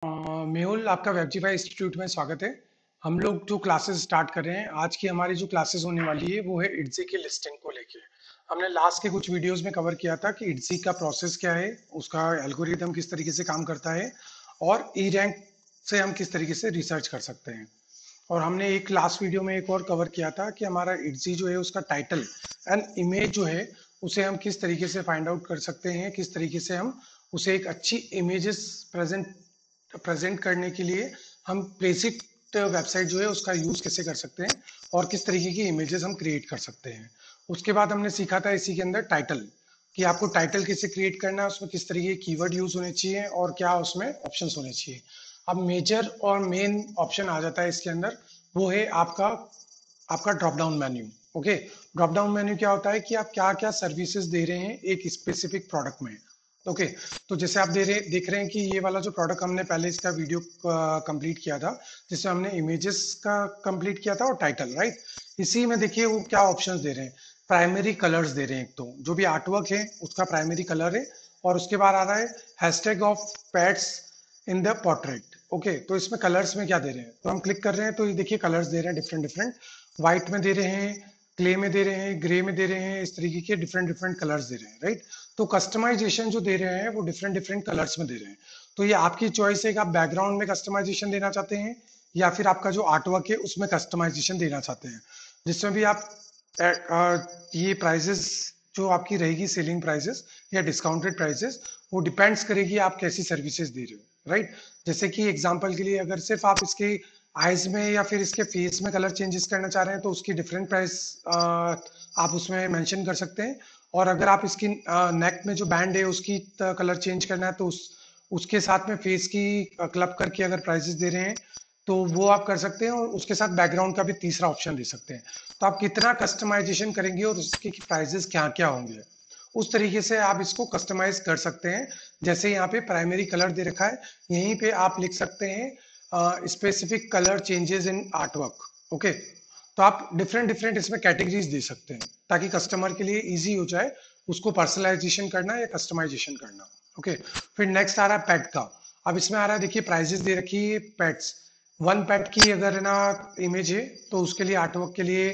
मेहुल, आपका वेबजीफाई इंस्टीट्यूट में स्वागत है। हम लोग जो क्लासेस स्टार्ट कर रहे हैं, आज की हमारी जो क्लासेस होने वाली है वो है इट्जी की लिस्टिंग को लेके। हमने लास्ट के कुछ वीडियोस में कवर किया था कि इट्जी का प्रोसेस क्या है, उसका एल्गोरिदम किस तरीके से काम करता है और ई रैंक से हम किस तरीके से रिसर्च कर सकते हैं। और हमने एक लास्ट वीडियो में एक और कवर किया था कि हमारा इट्जी जो है उसका टाइटल एंड इमेज जो है उसे हम किस तरीके से फाइंड आउट कर सकते हैं, किस तरीके से हम उसे एक अच्छी इमेजेस प्रेजेंट करने के लिए हम बेसिक वेबसाइट जो है उसका यूज कैसे कर सकते हैं और किस तरीके की इमेजेस हम क्रिएट कर सकते हैं। उसके बाद हमने सीखा था इसी के अंदर टाइटल, कि आपको टाइटल कैसे क्रिएट करना है, उसमें किस तरीके के कीवर्ड यूज होने चाहिए और क्या उसमें ऑप्शंस होने चाहिए। अब मेजर और मेन ऑप्शन आ जाता है इसके अंदर, वो है आपका आपका drop down menu. Okay, drop down menu क्या होता है कि आप क्या क्या सर्विसेज दे रहे हैं एक स्पेसिफिक प्रोडक्ट में। ओके, तो जैसे आप देख रहे हैं कि ये वाला जो प्रोडक्ट हमने पहले इसका वीडियो कंप्लीट किया था, जिसमें हमने इमेजेस का कंप्लीट किया था और टाइटल, राइट। इसी में देखिए वो क्या ऑप्शंस दे रहे हैं। प्राइमरी कलर्स दे रहे हैं, एक तो जो भी आर्टवर्क है उसका प्राइमरी कलर है, और उसके बाद आ रहा है hashtag of pets in the portrait. Okay, तो इसमें कलर्स में क्या दे रहे हैं, तो हम क्लिक कर रहे हैं तो ये देखिए कलर्स दे रहे हैं डिफरेंट डिफरेंट। व्हाइट में दे रहे हैं, क्ले में दे रहे हैं, ग्रे में दे रहे हैं, इस तरीके के डिफरेंट डिफरेंट कलर्स दे रहे हैं, राइट। तो कस्टमाइजेशन जो दे रहे हैं वो डिफरेंट डिफरेंट कलर्स में दे रहे हैं। तो ये आपकी चॉइस है कि आप बैकग्राउंड में कस्टमाइजेशन देना चाहते हैं या फिर आपका जो आर्टवर्क है उसमें कस्टमाइजेशन देना चाहते हैं। जिसमें भी आप ये प्राइजेस जो आपकी रहेगी सेलिंग प्राइजेस या डिस्काउंटेड प्राइजेस, वो डिपेंड्स करेगी आप कैसी सर्विसेज दे रहे हो, राइट। जैसे कि एग्जांपल के लिए अगर सिर्फ आप इसके आईज में या फिर इसके फेस में कलर चेंजेस करना चाह रहे हैं तो उसकी डिफरेंट प्राइस आप उसमें मेंशन कर सकते हैं। और अगर आप इसकी नेक में जो बैंड है उसकी कलर चेंज करना है तो उसके साथ में फेस की क्लब करके अगर प्राइजेस दे रहे हैं तो वो आप कर सकते हैं, और उसके साथ बैकग्राउंड का भी तीसरा ऑप्शन दे सकते हैं। तो आप कितना कस्टमाइजेशन करेंगे और उसके प्राइजेस क्या क्या होंगे, उस तरीके से आप इसको कस्टमाइज कर सकते हैं। जैसे यहाँ पे प्राइमरी कलर दे रखा है, यहीं पे आप लिख सकते हैं specific colour changes in artwork. Okay, तो आप डिफरेंट डिफरेंट इसमें कैटेगरीज दे सकते हैं ताकि कस्टमर के लिए इजी हो जाए उसको पर्सनलाइजेशन करना या कस्टमाइजेशन करना। ओके, फिर नेक्स्ट आ रहा है पेट का। अब इसमें आ रहा है, देखिए प्राइजेस दे रखी है पेट्स। वन पेट की अगर है ना इमेज है तो उसके लिए आर्टवर्क के लिए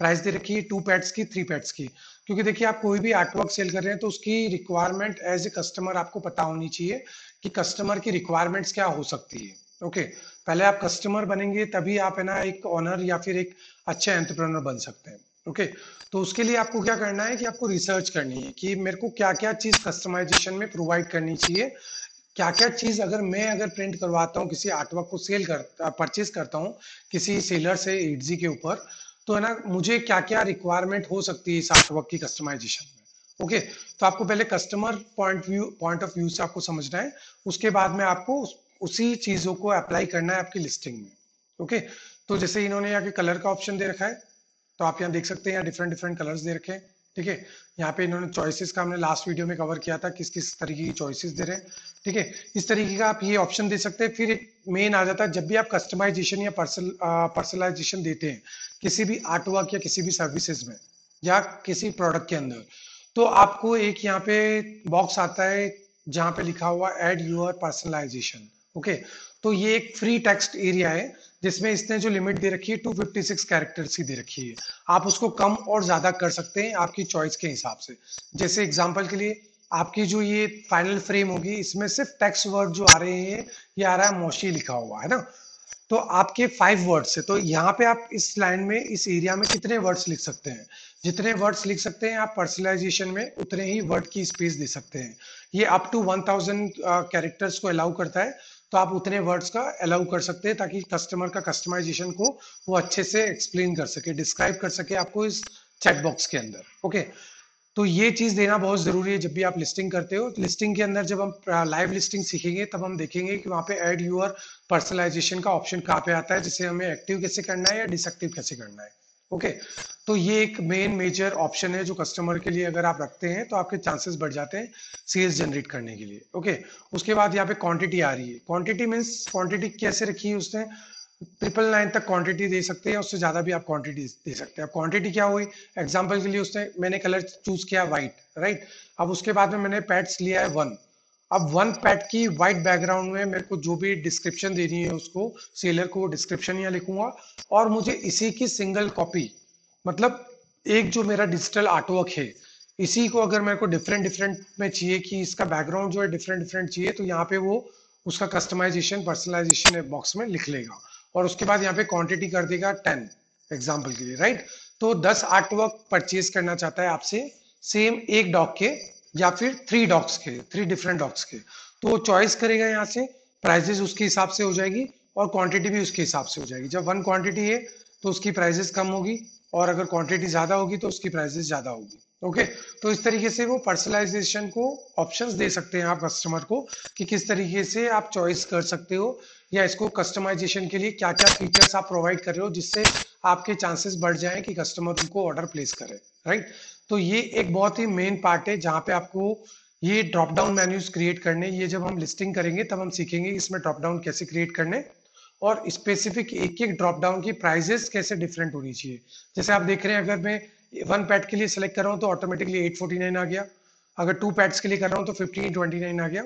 प्राइस दे रखी है, टू पेट्स की, थ्री पेट्स की। क्योंकि देखिए आप कोई भी आर्टवर्क सेल कर रहे हैं तो उसकी रिक्वायरमेंट एज ए कस्टमर आपको पता होनी चाहिए कि कस्टमर की रिक्वायरमेंट्स क्या हो सकती है। ओके, पहले आप कस्टमर बनेंगे तभी आप है ना एक ऑनर या फिर एक अच्छे एंटरप्रेन्योर बन सकते हैं। ओके, तो उसके लिए आपको क्या करना है कि आपको रिसर्च करनी है कि मेरे को क्या क्या चीज कस्टमाइजेशन में प्रोवाइड करनी चाहिए, क्या क्या चीज अगर प्रिंट करवाता हूँ किसी आर्टवर्क को सेल कर परचेज करता हूँ किसी सेलर से इट्जी के ऊपर, तो है ना मुझे क्या क्या रिक्वायरमेंट हो सकती है इस आर्टवर्क की कस्टमाइजेशन में। ओके, तो आपको पहले कस्टमर पॉइंट ऑफ व्यू से आपको समझना है, उसके बाद में आपको उसी चीजों को अप्लाई करना है आपकी लिस्टिंग में। ओके, तो जैसे इन्होंने यहाँ के कलर का ऑप्शन दे रखा है, तो आप यहाँ देख सकते हैं यहाँ डिफरेंट डिफरेंट कलर्स दे रखे हैं। ठीक है, यहाँ पे इन्होंने चॉइसेस का हमने लास्ट वीडियो में कवर किया था किस किस तरीके की चॉइसेस दे रहे हैं। ठीक है, इस तरीके का आप ये ऑप्शन दे सकते हैं। फिर एक मेन आ जाता है, जब भी आप कस्टमाइजेशन या पर्सनलाइजेशन देते हैं किसी भी आर्टवर्क या किसी भी सर्विसेज में या किसी प्रोडक्ट के अंदर, तो आपको एक यहाँ पे बॉक्स आता है जहाँ पे लिखा हुआ एड यूर पर्सनलाइजेशन। ओके, तो ये एक फ्री टेक्स्ट एरिया है जिसमें इसने जो लिमिट दे रखी है 256 कैरेक्टर्स की दे रखी है। आप उसको कम और ज्यादा कर सकते हैं आपकी चॉइस के हिसाब से। जैसे एग्जांपल के लिए आपकी जो ये फाइनल फ्रेम होगी इसमें सिर्फ टेक्स्ट वर्ड जो आ रहे हैं, ये आ रहा है मोशी लिखा हुआ है ना, तो आपके 5 वर्ड्स है, तो यहाँ पे आप इस लाइन में इस एरिया में कितने वर्ड्स लिख सकते हैं, जितने वर्ड्स लिख सकते हैं आप पर्सनलाइजेशन में उतने ही वर्ड की स्पेस दे सकते हैं। ये अप टू 1000 कैरेक्टर्स को अलाउ करता है, तो आप उतने वर्ड्स का अलाउ कर सकते हैं ताकि कस्टमर का कस्टमाइजेशन को वो अच्छे से एक्सप्लेन कर सके, डिस्क्राइब कर सके आपको इस चैट बॉक्स के अंदर। ओके, तो ये चीज देना बहुत जरूरी है जब भी आप लिस्टिंग करते हो। लिस्टिंग के अंदर जब हम लाइव लिस्टिंग सीखेंगे तब हम देखेंगे कि वहाँ पे ऐड यूर पर्सनलाइजेशन का ऑप्शन कहाँ पे आता है, जिसे हमें एक्टिव कैसे करना है या डिसएक्टिव कैसे करना है। ओके, तो ये एक मेन मेजर ऑप्शन है जो कस्टमर के लिए अगर आप रखते हैं तो आपके चांसेस बढ़ जाते हैं सेल्स जनरेट करने के लिए। ओके, उसके बाद यहाँ पे क्वांटिटी आ रही है। क्वांटिटी मीन्स क्वांटिटी कैसे रखी है उसने, 999 तक क्वांटिटी दे सकते हैं, उससे ज्यादा भी आप क्वांटिटी दे सकते हैं। अब क्वांटिटी क्या हुई, एग्जांपल के लिए उसने मैंने कलर चूज किया व्हाइट, राइट। अब उसके बाद में मैंने पैड्स लिया है 1, अब वन पैट की वाइट बैकग्राउंड में मेरे को जो भी डिस्क्रिप्शन देनी है उसको, सेलर को डिस्क्रिप्शन यहाँ लिखूंगा, और मुझे इसी की सिंगल कॉपी, मतलब एक जो मेरा डिजिटल आर्टवर्क है, इसी को अगर मेरे को डिफरेंट डिफरेंट में चाहिए कि इसका बैकग्राउंड जो है डिफरेंट डिफरेंट चाहिए, तो यहाँ पे वो उसका कस्टमाइजेशन पर्सनलाइजेशन बॉक्स में लिख लेगा, और उसके बाद यहाँ पे क्वांटिटी कर देगा 10 एग्जाम्पल के लिए, राइट। तो 10 आर्टवर्क परचेज करना चाहता है आपसे, सेम एक डॉग के या फिर 3 डॉग्स के, 3 डिफरेंट डॉग्स के, तो चॉइस करेगा यहाँ से, प्राइजेस उसके हिसाब से हो जाएगी और क्वांटिटी भी उसके हिसाब से हो जाएगी। जब वन क्वांटिटी है तो उसकी प्राइजेस कम होगी, और अगर क्वांटिटी ज्यादा होगी तो उसकी प्राइजेस ज्यादा होगी। ओके, तो इस तरीके से वो पर्सनलाइजेशन को ऑप्शंस दे सकते हैं आप कस्टमर को, कि किस तरीके से आप चॉइस कर सकते हो, या इसको कस्टमाइजेशन के लिए क्या क्या फीचर्स आप प्रोवाइड कर रहे हो जिससे आपके चांसेस बढ़ जाएं कि कस्टमर उनको ऑर्डर प्लेस करे, राइट। तो ये एक बहुत ही मेन पार्ट है जहां पे आपको ये ड्रॉप डाउन मेन्यूज क्रिएट करने, ये जब हम लिस्टिंग करेंगे तब हम सीखेंगे इसमें ड्रॉप डाउन कैसे क्रिएट करने, और स्पेसिफिक एक एक ड्रॉप डाउन की प्राइजेस कैसे डिफरेंट होनी चाहिए। जैसे आप देख रहे हैं, अगर मैं वन पैट के लिए सिलेक्ट कर रहा हूँ तो ऑटोमेटिकली 849 आ गया, अगर 2 पैट्स के लिए कर रहा हूँ तो 1529 आ गया,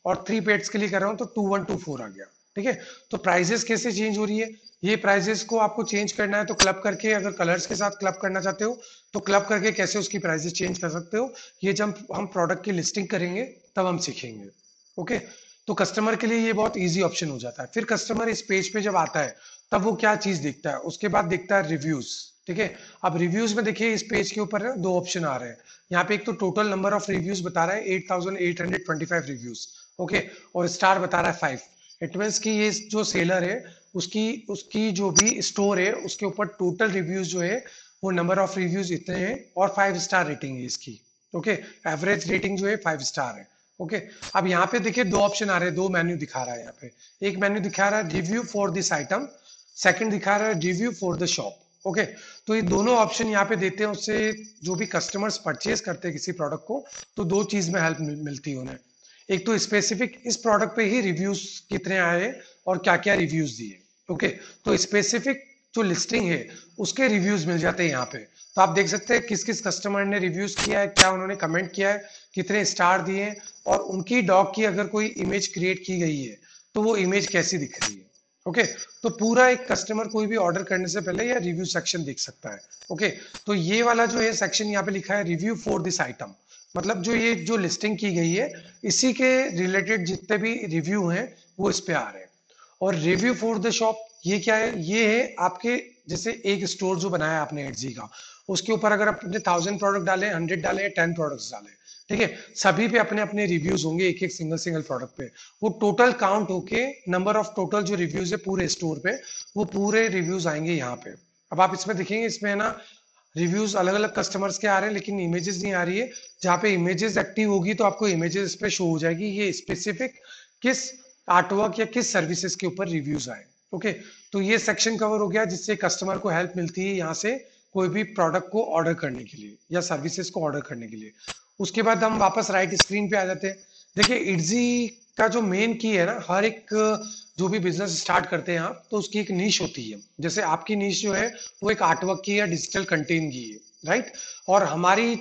और 3 पैट्स के लिए कर रहा हूँ तो 2124 आ गया। ठीक है, तो प्राइजेस कैसे चेंज हो रही है, ये प्राइजेस को आपको चेंज करना है तो क्लब करके, अगर कलर्स के साथ क्लब करना चाहते हो तो क्लब करके कैसे उसकी प्राइजेस चेंज कर सकते हो, ये जब हम प्रोडक्ट की लिस्टिंग करेंगे तब हम सीखेंगे। ओके, तो कस्टमर के लिए ये बहुत इजी ऑप्शन हो जाता है। फिर कस्टमर इस पेज पे जब आता है तब वो क्या चीज देखता है, उसके बाद देखता है रिव्यूज। ठीक है, अब रिव्यूज में देखिए इस पेज के ऊपर दो ऑप्शन आ रहे हैं, यहाँ पे एक तो टोटल नंबर ऑफ रिव्यूज बता रहा है 8825 रिव्यूज, ओके, और स्टार बता रहा है 5। इट मीन्स कि ये जो सेलर है उसकी उसकी जो भी स्टोर है उसके ऊपर टोटल रिव्यूज जो है वो नंबर ऑफ रिव्यूज इतने हैं, और 5 स्टार रेटिंग है इसकी। ओके, एवरेज रेटिंग जो है 5 स्टार है। ओके, अब यहाँ पे देखिए दो ऑप्शन आ रहे हैं, दो मेन्यू दिखा रहा है यहाँ पे। एक मेन्यू दिखा रहा है review for this item, second दिखा रहा है review for the shop. Okay, तो ये दोनों ऑप्शन यहाँ पे देते हैं, उससे जो भी कस्टमर्स परचेज करते हैं किसी प्रोडक्ट को, तो दो चीज में हेल्प मिलती है उन्हें। एक तो स्पेसिफिक इस प्रोडक्ट पे ही रिव्यूज कितने आए और क्या क्या रिव्यूज दिए। ओके, तो स्पेसिफिक जो लिस्टिंग है उसके रिव्यूज मिल जाते हैं यहाँ पे। तो आप देख सकते हैं किस किस कस्टमर ने रिव्यूज किया है, क्या उन्होंने कमेंट किया है, कितने स्टार दिए, और उनकी डॉग की अगर कोई इमेज क्रिएट की गई है तो वो इमेज कैसी दिख रही है। ओके, तो पूरा एक कस्टमर कोई भी ऑर्डर करने से पहले या रिव्यू सेक्शन देख सकता है। ओके, तो ये वाला जो है सेक्शन यहाँ पे लिखा है रिव्यू फॉर दिस आइटम, मतलब जो ये जो लिस्टिंग की गई है इसी के रिलेटेड जितने भी रिव्यू हैं वो इस पे आ रहे हैं। और रिव्यू फॉर द शॉप ये क्या है, ये है आपके, जैसे एक स्टोर जो बनाया आपने एडजी का, उसके ऊपर अगर आपने 1000 प्रोडक्ट डाले, 100 डाले, 10 प्रोडक्ट्स डाले, ठीक है, सभी पे अपने अपने रिव्यूज होंगे, एक एक सिंगल सिंगल प्रोडक्ट पे, वो टोटल काउंट होके नंबर ऑफ टोटल जो रिव्यूज है पूरे स्टोर पे, वो पूरे रिव्यूज आएंगे यहाँ पे। अब आप इसमें देखेंगे, इसमें है ना रिव्यूज अलग अलग कस्टमर्स के आ रहे हैं लेकिन इमेजेस नहीं आ रही है। जहाँ पे इमेजेस एक्टिव होगी तो आपको इमेजेस पे शो हो जाएगी ये स्पेसिफिक किस आर्टवर्क या किस सर्विसेज के ऊपर रिव्यूज आए। ओके, तो ये सेक्शन कवर हो गया जिससे कस्टमर को हेल्प मिलती है यहाँ से कोई भी प्रोडक्ट को ऑर्डर करने के लिए या सर्विसेज को ऑर्डर करने के लिए। उसके बाद हम वापस राइट स्क्रीन पे आ जाते हैं। देखिए इटजी का जो मेन की है ना, हर एक जो भी बिजनेस स्टार्ट करते हैं आप तो उसकी एक नीश होती है। जैसे आपकी नीश जो है वो एक आर्टवर्क की या डिजिटल कंटेंट की है, राइट। और हमारी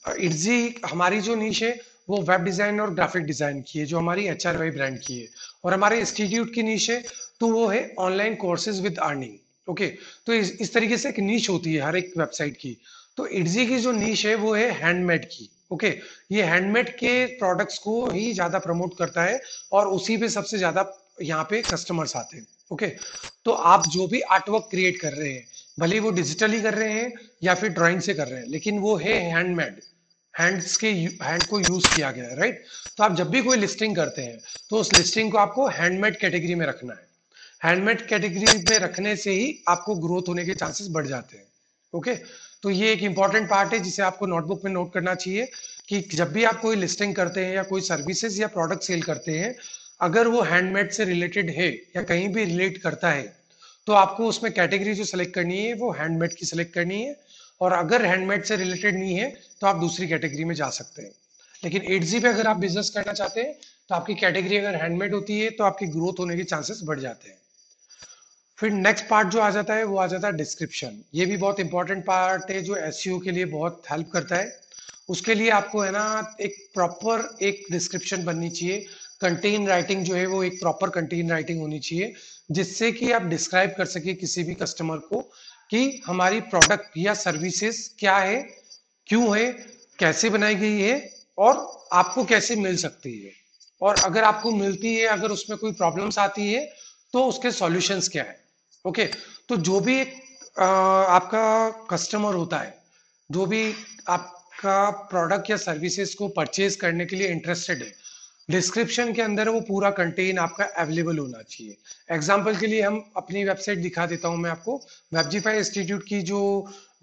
इटजी हमारी जो नीश है वो वेब डिजाइन और ग्राफिक डिजाइन की है, जो हमारी HRY ब्रांड की है। और हमारे इंस्टीट्यूट की नीश है तो वो है online courses with earning. Okay, तो इस तरीके से एक नीश होती है हर एक वेबसाइट की। तो इटजी की जो नीश है वो है हैंडमेड की। ओके, ये हैंडमेड के प्रोडक्ट्स को ही ज्यादा प्रमोट करता है और उसी पे सबसे ज्यादा यहाँ पे कस्टमर्स आते हैं। ओके, तो आप जो भी आर्टवर्क क्रिएट कर रहे हैं, भले वो डिजिटली कर रहे हैं या फिर ड्राइंग से कर रहे हैं, लेकिन वो है हैंडमेड, हैंड को यूज किया गया है, राइट। तो आप जब भी कोई लिस्टिंग करते हैं तो उस लिस्टिंग को आपको हैंडमेड कैटेगरी में रखना है। हैंडमेड कैटेगरी में रखने से ही आपको ग्रोथ होने के चांसेस बढ़ जाते हैं। ओके, तो ये एक इंपॉर्टेंट पार्ट है जिसे आपको नोटबुक में नोट करना चाहिए कि जब भी आप कोई लिस्टिंग करते हैं या कोई सर्विसेज या प्रोडक्ट सेल करते हैं, अगर वो हैंडमेड से रिलेटेड है या कहीं भी रिलेट करता है तो आपको उसमें कैटेगरी जो सिलेक्ट करनी है वो हैंडमेड की सिलेक्ट करनी है। और अगर हैंडमेड से रिलेटेड नहीं है तो आप दूसरी कैटेगरी में जा सकते हैं। लेकिन 8G पे अगर आप बिजनेस करना चाहते हैं तो आपकी कैटेगरी अगर हैंडमेड होती है तो आपकी ग्रोथ होने के चांसेस बढ़ जाते हैं। फिर नेक्स्ट पार्ट जो आ जाता है वो आ जाता है डिस्क्रिप्शन। ये भी बहुत इंपॉर्टेंट पार्ट है जो SEO के लिए बहुत हेल्प करता है। उसके लिए आपको है ना एक प्रॉपर एक डिस्क्रिप्शन बननी चाहिए। कंटेन राइटिंग जो है वो एक प्रॉपर कंटेन राइटिंग होनी चाहिए, जिससे कि आप डिस्क्राइब कर सके किसी भी कस्टमर को कि हमारी प्रोडक्ट या सर्विसेज क्या है, क्यों है, कैसे बनाई गई है और आपको कैसे मिल सकती है, और अगर आपको मिलती है, अगर उसमें कोई प्रॉब्लम्स आती है तो उसके सॉल्यूशंस क्या है। ओके, तो जो भी एक आपका कस्टमर होता है, जो भी आपका प्रोडक्ट या सर्विसेज को परचेज करने के लिए इंटरेस्टेड है, डिस्क्रिप्शन के अंदर वो पूरा कंटेन आपका अवेलेबल होना चाहिए। एग्जाम्पल के लिए हम अपनी वेबसाइट दिखा देता हूं मैं आपको। वेबजीफाई इंस्टीट्यूट की जो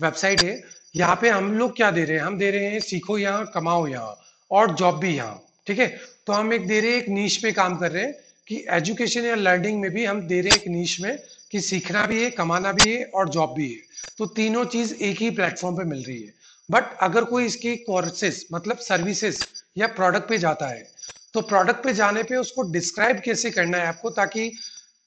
वेबसाइट है, यहाँ पे हम लोग क्या दे रहे हैं, हम दे रहे हैं सीखो यहाँ कमाओ यहाँ और जॉब भी यहाँ। ठीक है, तो हम एक दे रहे हैं, एक नीश पे काम कर रहे हैं कि एजुकेशन या लर्निंग में भी हम दे रहे हैं एक नीश में कि सीखना भी है, कमाना भी है और जॉब भी है। तो तीनों चीज एक ही प्लेटफॉर्म पे मिल रही है। बट अगर कोई इसकी कोर्सेस मतलब सर्विसेज या प्रोडक्ट पे जाता है, तो प्रोडक्ट पे जाने पे उसको डिस्क्राइब कैसे करना है आपको, ताकि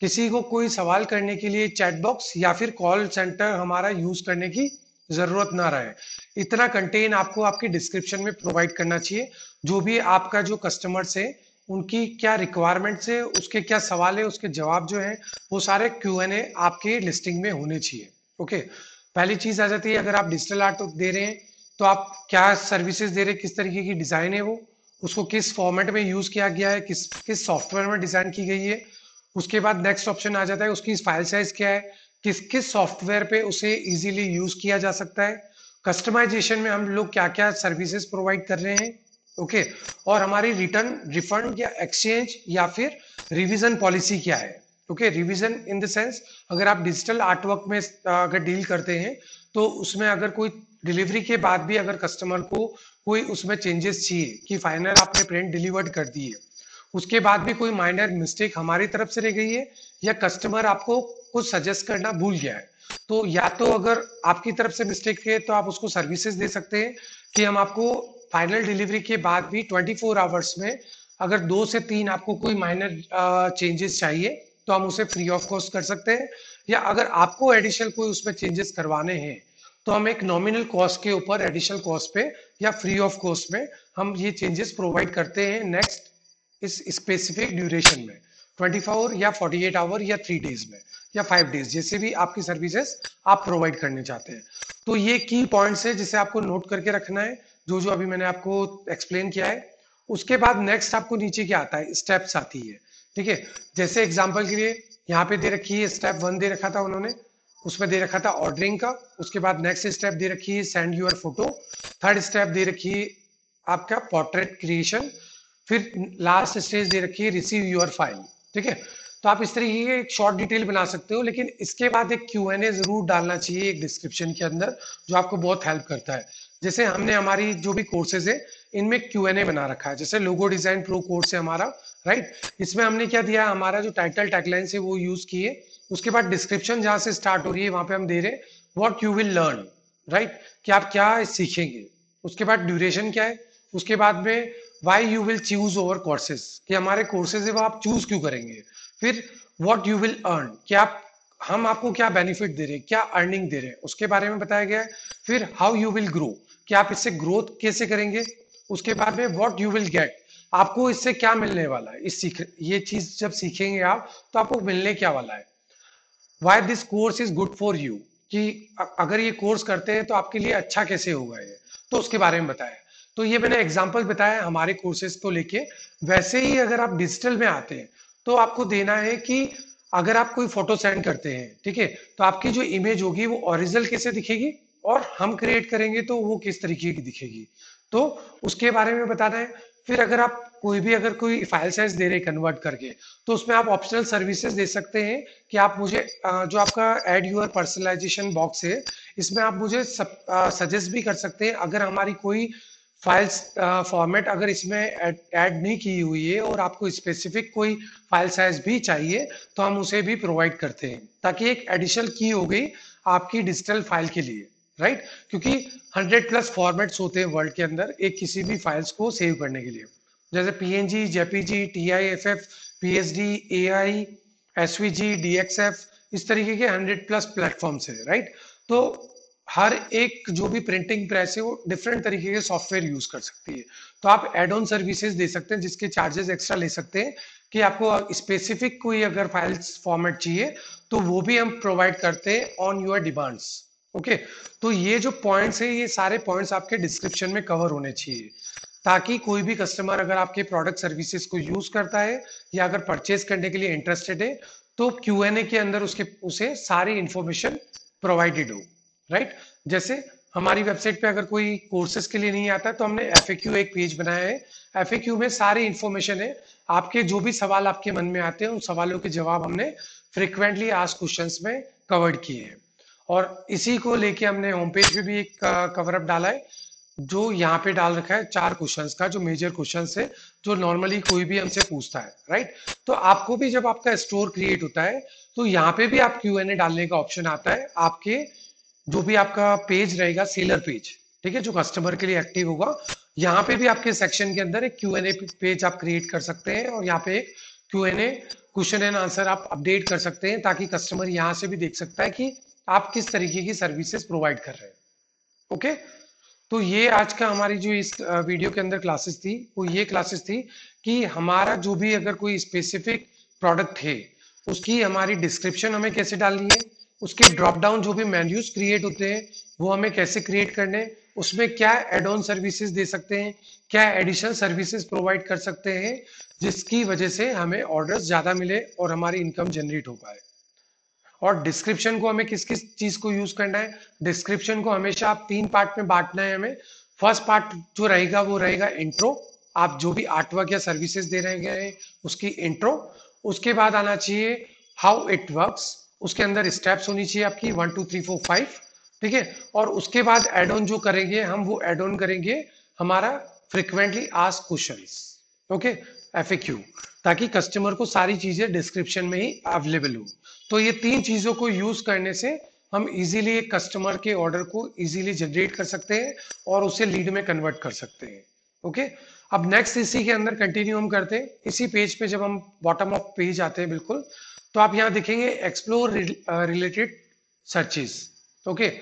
किसी को कोई सवाल करने के लिए चैट बॉक्स या फिर कॉल सेंटर हमारा यूज करने की जरूरत ना रहे। इतना कंटेन आपको आपके डिस्क्रिप्शन में प्रोवाइड करना चाहिए। जो भी आपका जो कस्टमर्स है, उनकी क्या रिक्वायरमेंट्स है, उसके क्या सवाल है, उसके जवाब जो है वो सारे Q&A आपके लिस्टिंग में होने चाहिए। ओके, पहली चीज आ जाती है, अगर आप डिजिटल आर्ट दे रहे हैं तो आप क्या सर्विसेज दे रहे हैं, किस तरीके की डिजाइन है वो, उसको किस फॉर्मेट में यूज किया गया है, किस किस सॉफ्टवेयर में डिजाइन की गई है। उसके बाद नेक्स्ट ऑप्शन आ जाता है उसकी फाइल साइज क्या है, किस किस सॉफ्टवेयर पे उसे इजीली यूज किया जा सकता है, कस्टमाइजेशन में हम लोग क्या क्या सर्विसेज प्रोवाइड कर रहे हैं। ओके, और हमारी रिटर्न रिफंड या एक्सचेंज या फिर रिवीजन पॉलिसी क्या है। Okay, revision in the sense, अगर आप डिजिटल आर्टवर्क में अगर डील करते हैं, तो उसमें अगर कोई डिलीवरी के बाद भी अगर कस्टमर को कोई उसमें चेंजेस चाहिए कि फाइनल आपने प्रिंट डिलीवर्ड कर दी है, उसके बाद भी कोई माइनर मिस्टेक हमारी तरफ से रह गई है या कस्टमर आपको कुछ सजेस्ट करना भूल गया है, तो या तो अगर आपकी तरफ से मिस्टेक है तो आप उसको सर्विसेज दे सकते हैं कि हम आपको फाइनल डिलीवरी के बाद भी 24 आवर्स में अगर 2 से 3 आपको कोई माइनर चेंजेस चाहिए तो हम उसे फ्री ऑफ कॉस्ट कर सकते हैं, या अगर आपको एडिशनल कोई उसमें चेंजेस करवाने हैं तो हम एक नॉमिनल कॉस्ट के ऊपर एडिशनल कॉस्ट पे या फ्री ऑफ कॉस्ट में हम ये चेंजेस प्रोवाइड करते हैं नेक्स्ट इस स्पेसिफिक ड्यूरेशन में, 24 या 48 आवर या 3 डेज में या 5 डेज, जैसे भी आपकी सर्विसेज आप प्रोवाइड करने चाहते हैं। तो ये की पॉइंट्स है जिसे आपको नोट करके रखना है, जो जो अभी मैंने आपको एक्सप्लेन किया है। उसके बाद नेक्स्ट आपको नीचे क्या आता है, स्टेप्स आती है। ठीक है, जैसे एग्जांपल के लिए यहाँ पे दे रखी है स्टेप 1 दे रखा था उन्होंने, उसमें दे रखा था ऑर्डरिंग का। उसके बाद नेक्स्ट स्टेप दे रखी है send your photo. Third step दे रखी है आपका पोर्ट्रेट क्रिएशन। फिर लास्ट स्टेज दे रखी है रिसीव योर फाइल। ठीक है, तो आप इस तरीके की एक शॉर्ट डिटेल बना सकते हो, लेकिन इसके बाद एक Q&A जरूर डालना चाहिए एक डिस्क्रिप्शन के अंदर, जो आपको बहुत हेल्प करता है। जैसे हमने हमारी जो भी कोर्सेज है इनमें Q&A बना रखा है, जैसे लोगो डिजाइन प्रो कोर्स है हमारा, राइट। इसमें हमने क्या दिया, हमारा जो टाइटल टैगलाइन है वो यूज किए। उसके बाद डिस्क्रिप्शन जहां से स्टार्ट हो रही है वहां पे हम दे रहे what you will learn, right, कि आप क्या सीखेंगे। उसके बाद ड्यूरेशन क्या है, उसके बाद में why you will choose over courses, कि हमारे कोर्सेज है वो आप चूज क्यों करेंगे। फिर व्हाट यू विल अर्न, कि आप हम आपको क्या बेनिफिट दे रहे हैं, क्या अर्निंग दे रहे हैं, उसके बारे में बताया गया है। फिर हाउ यू विल ग्रो, कि आप इससे ग्रोथ कैसे करेंगे। उसके बाद में व्हाट यू विल गेट, आपको इससे क्या मिलने वाला है, इस सीख ये चीज जब सीखेंगे आप तो आपको मिलने क्या वाला है। Why this course is good for you, कि अगर ये कोर्स करते हैं तो आपके लिए अच्छा कैसे होगा ये, तो उसके बारे में बताया। तो ये मैंने एग्जांपल बताया हमारे कोर्सेज को लेके। वैसे ही अगर आप डिजिटल में आते हैं तो आपको देना है कि अगर आप कोई फोटो सेंड करते हैं, ठीक है, तो आपकी जो इमेज होगी वो ओरिजिनल कैसे दिखेगी और हम क्रिएट करेंगे तो वो किस तरीके की दिखेगी, तो उसके बारे में बताना है। फिर अगर आप कोई भी अगर कोई फाइल साइज दे रहे कन्वर्ट करके, तो उसमें आप ऑप्शनल सर्विसेज दे सकते हैं कि आप मुझे जो आपका ऐड यूर पर्सनलाइजेशन बॉक्स है, इसमें आप मुझे सजेस्ट भी कर सकते हैं अगर हमारी कोई फाइल्स फॉर्मेट अगर इसमें ऐड नहीं की हुई है और आपको स्पेसिफिक कोई फाइल साइज भी चाहिए तो हम उसे भी प्रोवाइड करते हैं, ताकि एक एडिशनल की हो गई आपकी डिजिटल फाइल के लिए, राइट। क्योंकि 100+ फॉर्मेट्स होते हैं वर्ल्ड के अंदर एक किसी भी फाइल्स को सेव करने के लिए, जैसे PNG, JPG, TIFF, PSD, AI, SVG, DXF, इस तरीके के 100+ प्लेटफॉर्म्स है, राइट। तो हर एक जो भी प्रिंटिंग प्रेस है वो डिफरेंट तरीके के सॉफ्टवेयर यूज कर सकती है। तो आप एड ऑन सर्विसेज दे सकते हैं जिसके चार्जेस एक्स्ट्रा ले सकते हैं, कि आपको स्पेसिफिक कोई अगर फाइल्स फॉर्मेट चाहिए तो वो भी हम प्रोवाइड करते हैं ऑन योर डिमांड्स। ओके, तो ये जो पॉइंट्स है ये सारे पॉइंट्स आपके डिस्क्रिप्शन में कवर होने चाहिए, ताकि कोई भी कस्टमर अगर आपके प्रोडक्ट सर्विसेज को यूज करता है या अगर परचेज करने के लिए इंटरेस्टेड है तो Q&A के अंदर उसके उसे सारी इंफॉर्मेशन प्रोवाइडेड हो। राइट, जैसे हमारी वेबसाइट पे अगर कोई कोर्सेज के लिए नहीं आता तो हमने FAQ एक पेज बनाया है। FAQ में सारी इंफॉर्मेशन है, आपके जो भी सवाल आपके मन में आते हैं उन सवालों के जवाब हमने फ्रिक्वेंटली आस्क्ड क्वेश्चंस में कवर्ड किए हैं। और इसी को लेके हमने होम पेज पे भी एक कवर अप डाला है, जो यहाँ पे डाल रखा है 4 क्वेश्चंस का, जो मेजर क्वेश्चंस है जो नॉर्मली कोई भी हमसे पूछता है। राइट, तो आपको भी जब आपका स्टोर क्रिएट होता है तो यहाँ पे भी आप Q&A डालने का ऑप्शन आता है। आपके जो भी आपका पेज रहेगा सेलर पेज, ठीक है, जो कस्टमर के लिए एक्टिव होगा, यहाँ पे भी आपके सेक्शन के अंदर एक Q&A पेज आप क्रिएट कर सकते हैं और यहाँ पे एक Q&A क्वेश्चन एंड आंसर आप अपडेट कर सकते हैं, ताकि कस्टमर यहाँ से भी देख सकता है कि आप किस तरीके की सर्विसेज प्रोवाइड कर रहे हैं। ओके, तो ये आज का हमारी जो इस वीडियो के अंदर क्लासेस थी वो ये क्लासेस थी कि हमारा जो भी अगर कोई स्पेसिफिक प्रोडक्ट है उसकी हमारी डिस्क्रिप्शन हमें कैसे डालनी है, उसके ड्रॉप डाउन जो भी मेन्यूज क्रिएट होते हैं वो हमें कैसे क्रिएट करने, उसमें क्या एड ऑन सर्विसेज दे सकते हैं, क्या एडिशनल सर्विसेज प्रोवाइड कर सकते हैं जिसकी वजह से हमें ऑर्डर्स ज्यादा मिले और हमारी इनकम जनरेट हो पाए। और डिस्क्रिप्शन को हमें किस किस चीज को यूज करना है, डिस्क्रिप्शन को हमेशा आप 3 पार्ट में बांटना है हमें। फर्स्ट पार्ट जो रहेगा वो रहेगा इंट्रो, आप जो भी आर्टवर्क या सर्विसेज दे रहे हैं उसकी इंट्रो। उसके बाद आना चाहिए हाउ इट वर्क्स, उसके अंदर स्टेप्स होनी चाहिए आपकी 1 2 3 4 5, ठीक है। और उसके बाद एड ऑन जो करेंगे हम वो एड ऑन करेंगे हमारा frequently asked questions, okay, FAQ, ताकि कस्टमर को सारी चीजें डिस्क्रिप्शन में ही अवेलेबल हो। तो ये 3 चीजों को यूज करने से हम इजीली एक कस्टमर के ऑर्डर को इजीली जनरेट कर सकते हैं और उसे लीड में कन्वर्ट कर सकते हैं। ओके, अब नेक्स्ट इसी के अंदर कंटिन्यू हम करते हैं। इसी पेज पे जब हम बॉटम ऑफ पेज आते हैं बिल्कुल, तो आप यहाँ देखेंगे एक्सप्लोर रिलेटेड सर्चेस। ओके,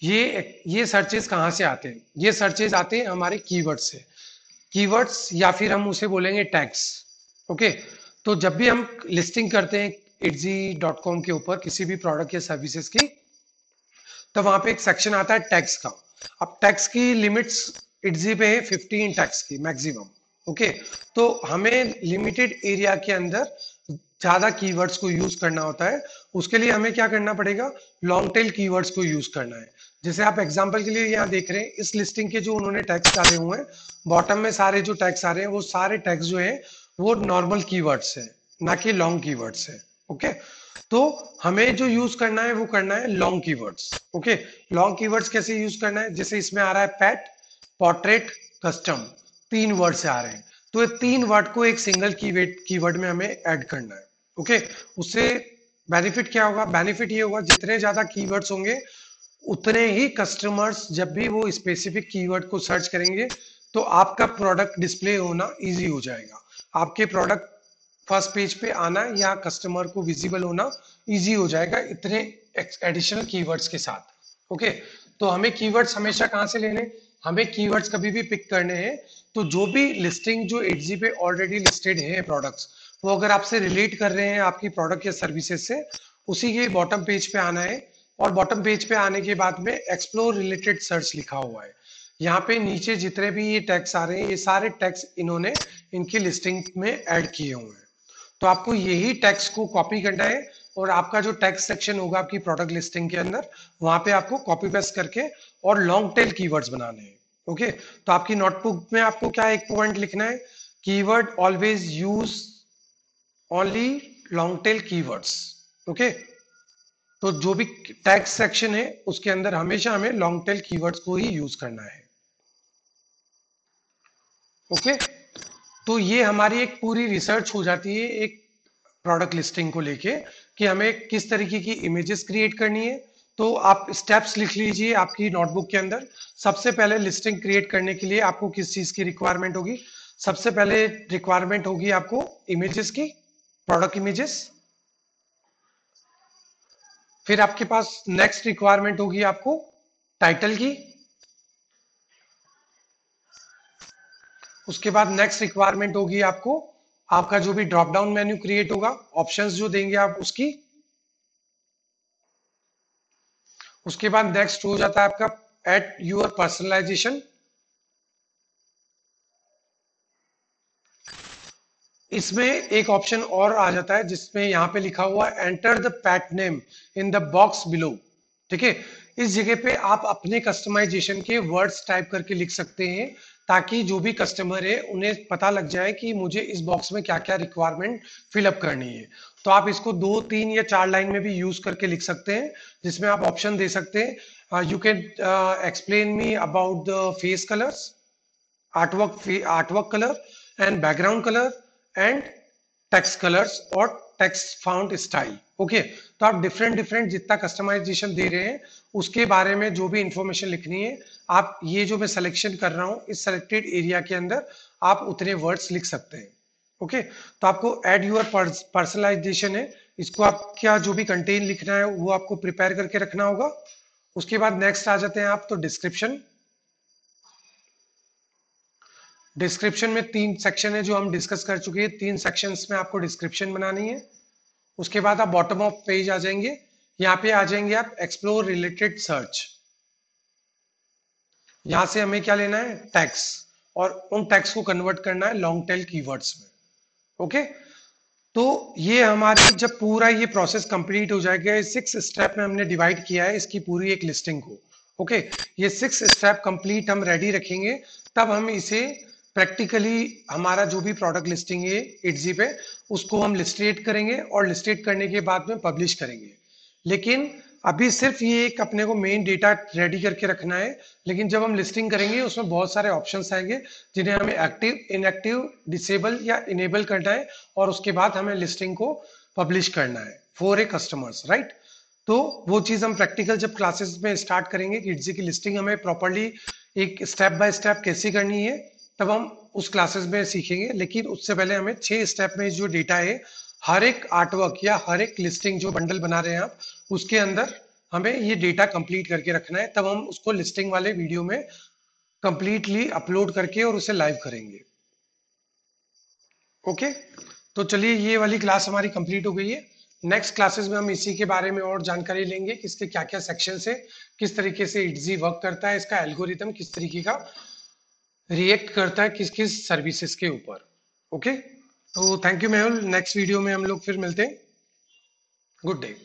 ये सर्चेस कहाँ से आते हैं? ये सर्चेस आते हैं हमारे कीवर्ड से, कीवर्ड्स या फिर हम उसे बोलेंगे टैग्स। ओके, तो जब भी हम लिस्टिंग करते हैं itzy.com के ऊपर किसी भी प्रोडक्ट या सर्विसेज की, तो वहां पे एक सेक्शन आता है टैग्स का। अब टैग्स की लिमिट्स इट्जी पे है 15 टैग्स की मैक्सिमम। ओके, तो हमें लिमिटेड एरिया के अंदर ज्यादा कीवर्ड्स को यूज करना होता है। उसके लिए हमें क्या करना पड़ेगा, लॉन्ग टेल कीवर्ड्स को यूज करना है। जैसे आप एग्जांपल के लिए यहाँ देख रहे हैं इस लिस्टिंग के जो उन्होंने टैग्स डाले हुए हैं, बॉटम में सारे जो टैग्स आ रहे हैं वो सारे टैग्स जो है वो नॉर्मल कीवर्ड्स है, ना कि लॉन्ग कीवर्ड्स है। ओके, तो हमें जो यूज करना है वो करना है long keywords. Okay, long keywords कैसे यूज करना है, जैसे इसमें आ रहा है पेट, पोर्ट्रेट, कस्टम, 3 वर्ड से आ रहे हैं, तो ये 3 वर्ड को एक सिंगल कीवर्ड में हमें ऐड करना है। ओके, उससे बेनिफिट क्या होगा, बेनिफिट ये होगा जितने ज्यादा कीवर्ड्स होंगे उतने ही कस्टमर्स जब भी वो स्पेसिफिक कीवर्ड को सर्च करेंगे तो आपका प्रोडक्ट डिस्प्ले होना इजी हो जाएगा, आपके प्रोडक्ट फर्स्ट पेज पे आना या कस्टमर को विजिबल होना इजी हो जाएगा इतने एडिशनल कीवर्ड्स के साथ। ओके, तो हमें कीवर्ड्स हमेशा कहां से लेने, हमें कीवर्ड्स कभी भी पिक करने हैं तो जो भी लिस्टिंग जो इट्जी पे ऑलरेडी लिस्टेड है प्रोडक्ट्स, वो अगर आपसे रिलेट कर रहे हैं आपकी प्रोडक्ट या सर्विसेज से, उसी के बॉटम पेज पे आना है। और बॉटम पेज पे आने के बाद में एक्सप्लोर रिलेटेड सर्च लिखा हुआ है, यहाँ पे नीचे जितने भी ये टैग्स आ रहे हैं ये सारे टैग्स इन्होंने इनकी लिस्टिंग में ऐड किए हुए हैं। तो आपको यही टैक्स को कॉपी करना है और आपका जो टैक्स सेक्शन होगा आपकी प्रोडक्ट लिस्टिंग के अंदर, वहां पे आपको कॉपी पेस्ट करके और लॉन्ग टेल कीवर्ड्स बनाने हैं। ओके, तो आपकी नोटबुक में आपको क्या एक पॉइंट लिखना है, keyword always use only long tail keywords. Okay, तो जो भी टैक्स सेक्शन है उसके अंदर हमेशा हमें लॉन्ग टेल कीवर्ड्स को ही यूज करना है। ओके, तो ये हमारी एक पूरी रिसर्च हो जाती है एक प्रोडक्ट लिस्टिंग को लेके कि हमें किस तरीके की इमेजेस क्रिएट करनी है। तो आप स्टेप्स लिख लीजिए आपकी नोटबुक के अंदर। सबसे पहले लिस्टिंग क्रिएट करने के लिए आपको किस चीज की रिक्वायरमेंट होगी, सबसे पहले रिक्वायरमेंट होगी आपको इमेजेस की, प्रोडक्ट इमेजेस। फिर आपके पास नेक्स्ट रिक्वायरमेंट होगी आपको टाइटल की। उसके बाद नेक्स्ट रिक्वायरमेंट होगी आपको, आपका जो भी ड्रॉप डाउन मेन्यू क्रिएट होगा, ऑप्शंस जो देंगे आप उसकी। उसके बाद नेक्स्ट हो जाता है आपका एट यूर पर्सनलाइजेशन। इसमें एक ऑप्शन और आ जाता है जिसमें यहां पे लिखा हुआ enter the PAT name in the box below. ठीक है, इस जगह पे आप अपने कस्टमाइजेशन के वर्ड्स टाइप करके लिख सकते हैं, ताकि जो भी कस्टमर है उन्हें पता लग जाए कि मुझे इस बॉक्स में क्या क्या रिक्वायरमेंट फिलअप करनी है। तो आप इसको 2, 3 या 4 लाइन में भी यूज करके लिख सकते हैं, जिसमें आप ऑप्शन दे सकते हैं, you can explain me about the face colours, artwork colour and background colour and text colours और टेक्स्ट फाउंट स्टाइल। ओके, तो आप डिफरेंट डिफरेंट जितना कस्टमाइजेशन दे रहे हैं उसके बारे में जो भी इंफॉर्मेशन लिखनी है, आप ये जो मैं सिलेक्शन कर रहा हूं इस सेलेक्टेड एरिया के अंदर आप उतने वर्ड्स लिख सकते हैं। ओके, तो आपको एड यूर पर्सनलाइजेशन है, इसको आप क्या जो भी कंटेन लिखना है वो आपको प्रिपेयर करके रखना होगा। उसके बाद नेक्स्ट आ जाते हैं आप तो डिस्क्रिप्शन। डिस्क्रिप्शन में 3 सेक्शन है जो हम डिस्कस कर चुके हैं, 3 सेक्शंस में आपको डिस्क्रिप्शन बनानी है। उसके बाद आप बॉटम ऑफ पेज आ जाएंगे, यहाँ पे आ जाएंगे आप एक्सप्लोर रिलेटेड सर्च। यहां से हमें क्या लेना है, टैग्स, और उन टैग्स को कन्वर्ट करना है लॉन्ग टेल कीवर्ड्स में। ओके, तो ये हमारी जब पूरा ये प्रोसेस कंप्लीट हो जाएगा, 6 स्टेप में हमने डिवाइड किया है इसकी पूरी एक लिस्टिंग को। ओके, ये 6 स्टेप कंप्लीट हम रेडी रखेंगे, तब हम इसे प्रैक्टिकली हमारा जो भी प्रोडक्ट लिस्टिंग है इटजी पे उसको हम लिस्टेट करेंगे, और लिस्टेट करने के बाद में पब्लिश करेंगे। लेकिन अभी सिर्फ ये एक अपने को मेन डेटा रेडी करके रखना है, लेकिन जब हम लिस्टिंग करेंगे उसमें बहुत सारे ऑप्शंस आएंगे जिन्हें हमें एक्टिव, इनएक्टिव, डिसेबल या इनेबल करना है, और उसके बाद हमें लिस्टिंग को पब्लिश करना है फॉर ए कस्टमर्स, राइट। तो वो चीज हम प्रैक्टिकल जब क्लासेस में स्टार्ट करेंगे कि इटजी की लिस्टिंग हमें प्रॉपरली एक स्टेप बाय स्टेप कैसे करनी है, तब हम उस क्लासेस में सीखेंगे। लेकिन उससे पहले हमें 6 स्टेप में जो डेटा है, हर एक आर्टवर्क या हर एक लिस्टिंग जो बंडल बना रहे हैं आप, उसके अंदर हमें ये डेटा कंप्लीट करके रखना है, तब हम उसको लिस्टिंग वाले वीडियो में कंप्लीटली अपलोड करके और उसे लाइव करेंगे। ओके, तो चलिए ये वाली क्लास हमारी कंप्लीट हो गई है। नेक्स्ट क्लासेस में हम इसी के बारे में और जानकारी लेंगे कि इसके क्या क्या सेक्शन है, किस तरीके से इटजी वर्क करता है, इसका एल्गोरिथम किस तरीके का रिएक्ट करता है किस किस सर्विसेज के ऊपर। ओके, तो thank you Mehul, next video में हम लोग फिर मिलते हैं। Good day.